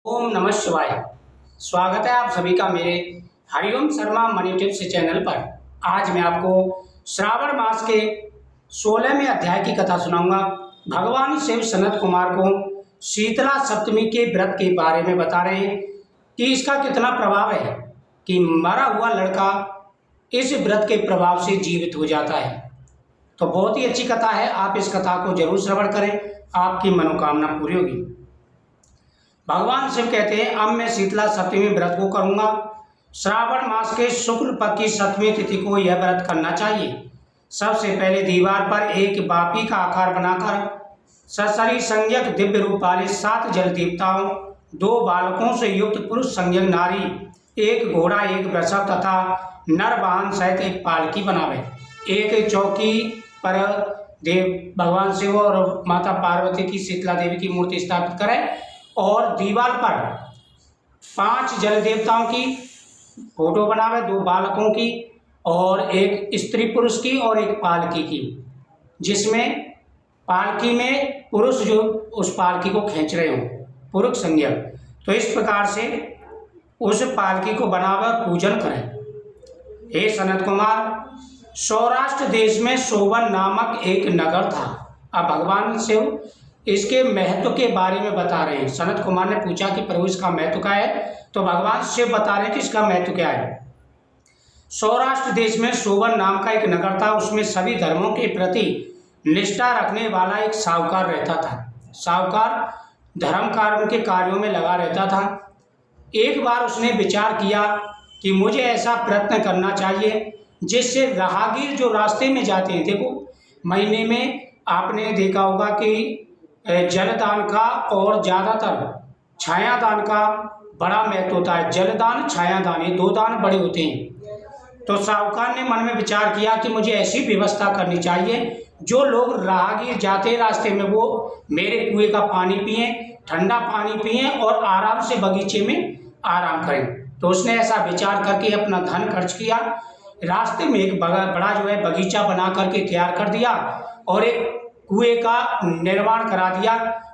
ओम नमः शिवाय। स्वागत है आप सभी का मेरे Hariom Sharma money tips channel पर। आज मैं आपको श्रावण मास के 16वें अध्याय की कथा सुनाऊंगा। भगवान शिव सनत कुमार को शीतला सप्तमी के व्रत के बारे में बता रहे हैं कि इसका कितना प्रभाव है कि मरा हुआ लड़का इस व्रत के प्रभाव से जीवित हो जाता है। तो बहुत ही अच्छी कथा है, आप इस कथा को जरूर श्रवण करें, आपकी मनोकामना पूरी होगी। भगवान शिव कहते हैं, अब मैं शीतला सप्तमी व्रत को करूंगा। श्रावण मास के शुक्ल पक्ष की सप्तमी तिथि को यह व्रत करना चाहिए। सबसे पहले दीवार पर एक बापी का आकार बनाकर सशरी संज्ञक दिव्य रूप वाले 7 जल देवताओं, 2 बालकों से युक्त पुरुष संज्ञक नारी, 1 घोड़ा, 1 वृषभ तथा नर वाहन सहित एक पालकी बनावे। एक चौकी पर देव भगवान शिव और माता पार्वती की शीतला देवी की मूर्ति स्थापित करें और दीवार पर 5 जल देवताओं की फोटो बनावे, 2 बालकों की और 1 स्त्री पुरुष की और 1 पालकी की, जिसमें पालकी में पुरुष जो उस पालकी को खींच रहे हो, पुरुष संज्ञक। तो इस प्रकार से उस पालकी को बनावे और पूजन करें। हे सनत कुमार, सौराष्ट्र देश में सोवन नामक एक नगर था। अब भगवान शिव इसके महत्व के बारे में बता रहे हैं। सनत कुमार ने पूछा कि प्रभु इसका महत्व क्या है, तो भगवान शिव बता रहे हैं कि इसका महत्व क्या है। सौराष्ट्र देश में सोवन नाम का एक नगर था। उसमें सभी धर्मों के प्रति निष्ठा रखने वाला एक साहूकार रहता था। साहूकार धर्म कार्यों के कार्यों में लगा रहता था। एक बार उसने विचार किया कि मुझे ऐसा प्रयत्न करना चाहिए जिससे राहगीर जो रास्ते में जाते हैं, देखो महीने में आपने देखा होगा कि जलदान का और ज़्यादातर छायादान का बड़ा महत्व होता है। जलदान, छायादान, ये 2 दान बड़े होते हैं। तो साहूकार ने मन में विचार किया कि मुझे ऐसी व्यवस्था करनी चाहिए जो लोग राहगीर जाते रास्ते में वो मेरे कुएं का पानी पिएं, ठंडा पानी पिएं और आराम से बगीचे में आराम करें। तो उसने ऐसा विचार करके अपना धन खर्च किया, रास्ते में एक बड़ा जो है बगीचा बना करके तैयार कर दिया और एक कुएं का निर्माण करा दिया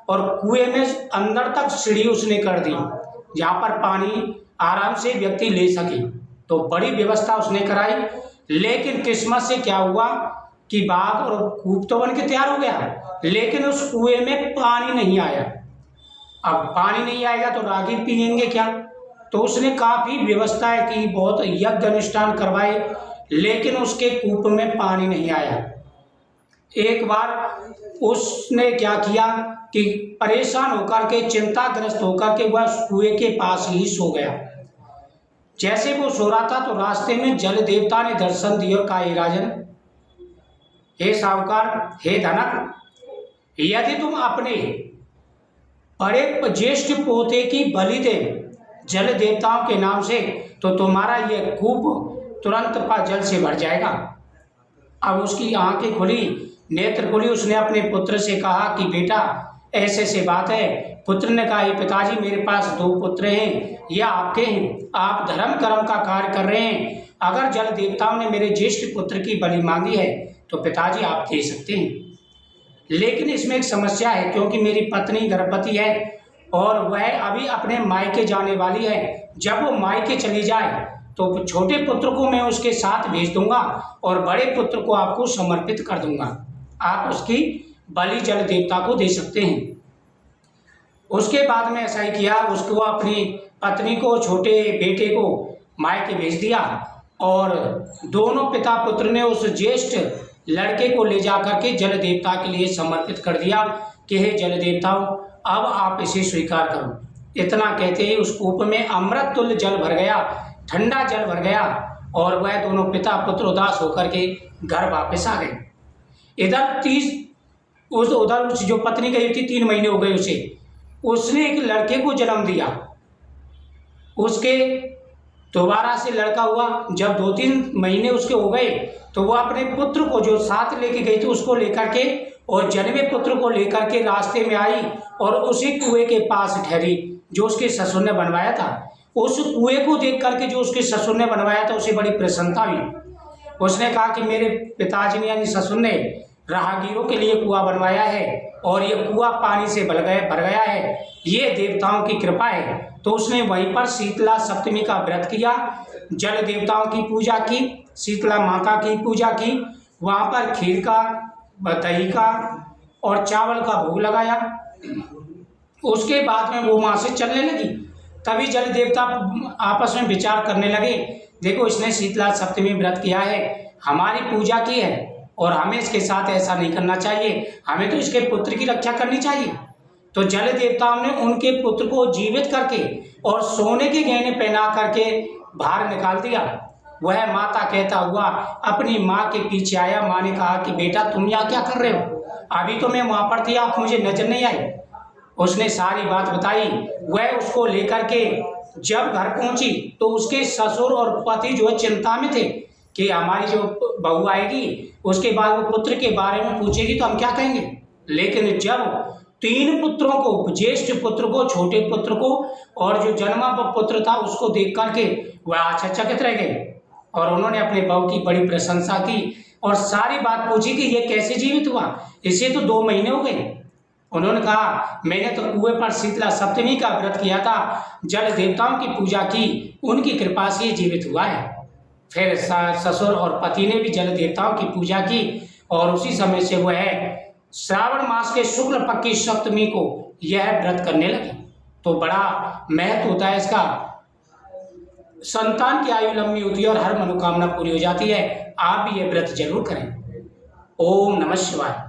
और कुएं में अंदर तक सीढ़ी उसने कर दी जहाँ पर पानी आराम से व्यक्ति ले सके। तो बड़ी व्यवस्था उसने कराई। लेकिन किस्मत से क्या हुआ कि बाग और कूप तो बन के तैयार हो गया, लेकिन उस कुएं में पानी नहीं आया। अब पानी नहीं आएगा तो राहगीर पिएंगे क्या? तो उसने काफ़ी व्यवस्थाएं की, बहुत यज्ञ अनुष्ठान करवाए, लेकिन उसके कूप में पानी नहीं आया। एक बार उसने क्या किया कि परेशान होकर के, चिंताग्रस्त होकर के वह कुएं के पास ही सो गया। जैसे वो सो रहा था तो रास्ते में जल देवता ने दर्शन दिए और कहा, हे राजन, हे साहूकार, हे धनक, यदि तुम अपने बड़े ज्येष्ठ पोते की बलि दे जल देवताओं के नाम से तो तुम्हारा यह कूप तुरंत जल से भर जाएगा। अब उसकी आंखें खुली, नेत्र खुली। उसने अपने पुत्र से कहा कि बेटा ऐसे से बात है। पुत्र ने कहा, पिताजी मेरे पास 2 पुत्र हैं, यह आपके हैं, आप धर्म कर्म का कार्य कर रहे हैं। अगर जल देवताओं ने मेरे ज्येष्ठ पुत्र की बलि मांगी है तो पिताजी आप दे सकते हैं, लेकिन इसमें एक समस्या है, क्योंकि मेरी पत्नी गर्भवती है और वह अभी अपने मायके जाने वाली है। जब वो मायके चली जाए तो छोटे पुत्र को मैं उसके साथ भेज दूंगा और बड़े पुत्र को आपको समर्पित कर दूंगा। आप उसकी बलि जल देवता को दे सकते हैं। उसके बाद में ऐसा ही किया। उसको अपनी पत्नी को, छोटे बेटे को मायके भेज दिया और दोनों पिता पुत्र ने उस ज्येष्ठ लड़के को ले जा करके जल देवता के लिए समर्पित कर दिया कि हे जल देवताओं, अब आप इसे स्वीकार करो। इतना कहते ही उस कूप में अमृत तुल्य जल भर गया, ठंडा जल भर गया और वह दोनों पिता पुत्र उदास होकर के घर वापस आ गए। उधर उस जो पत्नी गई थी, 3 महीने हो गए उसे, उसने एक लड़के को जन्म दिया। उसके दोबारा से लड़का हुआ। जब 2-3 महीने उसके हो गए तो वो अपने पुत्र को जो साथ लेके गई थी उसको लेकर के और जन्मे पुत्र को लेकर के रास्ते में आई और उसी कुएं के पास ठहरी जो उसके ससुर ने बनवाया था। उस कुएं को देख करके जो उसके ससुर ने बनवाया था उसे बड़ी प्रसन्नता हुई। उसने कहा कि मेरे पिताजी ने यानी ससुर ने राहगीरों के लिए कुआं बनवाया है और ये कुआं पानी से भर गया है, ये देवताओं की कृपा है। तो उसने वहीं पर शीतला सप्तमी का व्रत किया, जल देवताओं की पूजा की, शीतला माता की पूजा की, वहाँ पर खीर का, दही का और चावल का भोग लगाया। उसके बाद में वो वहाँ से चलने लगी। तभी जल देवता आपस में विचार करने लगे, देखो इसने शीतला सप्तमी व्रत किया है, हमारी पूजा की है और हमें इसके साथ ऐसा नहीं करना चाहिए, हमें तो इसके पुत्र की रक्षा करनी चाहिए। तो जल देवताओं ने उनके पुत्र को जीवित करके और सोने के गहने पहना करके बाहर निकाल दिया। वह माता कहता हुआ अपनी माँ के पीछे आया। माँ ने कहा कि बेटा तुम यहाँ क्या कर रहे हो, अभी तो मैं वहाँ पर थी, आप मुझे नजर नहीं आई। उसने सारी बात बताई। वह उसको लेकर के जब घर पहुंची तो उसके ससुर और पति जो है चिंता में थे कि हमारी जो बहू आएगी उसके बाद वो पुत्र के बारे में पूछेगी तो हम क्या कहेंगे। लेकिन जब 3 पुत्रों को, ज्येष्ठ पुत्र को, छोटे पुत्र को और जो जन्मा पुत्र था उसको देख करके वह आश्चर्यचकित रह गए और उन्होंने अपने बहू की बड़ी प्रशंसा की और सारी बात पूछी कि ये कैसे जीवित हुआ, इसे तो 2 महीने हो गए। उन्होंने कहा मैंने तो कुएं पर शीतला सप्तमी का व्रत किया था, जल देवताओं की पूजा की, उनकी कृपा से जीवित हुआ है। फिर ससुर और पति ने भी जल देवताओं की पूजा की और उसी समय से वह श्रावण मास के शुक्ल पक्ष की सप्तमी को यह व्रत करने लगे। तो बड़ा महत्व होता है इसका। संतान की आयु लंबी होती है और हर मनोकामना पूरी हो जाती है। आप भी यह व्रत जरूर करें। ओम नमः शिवाय।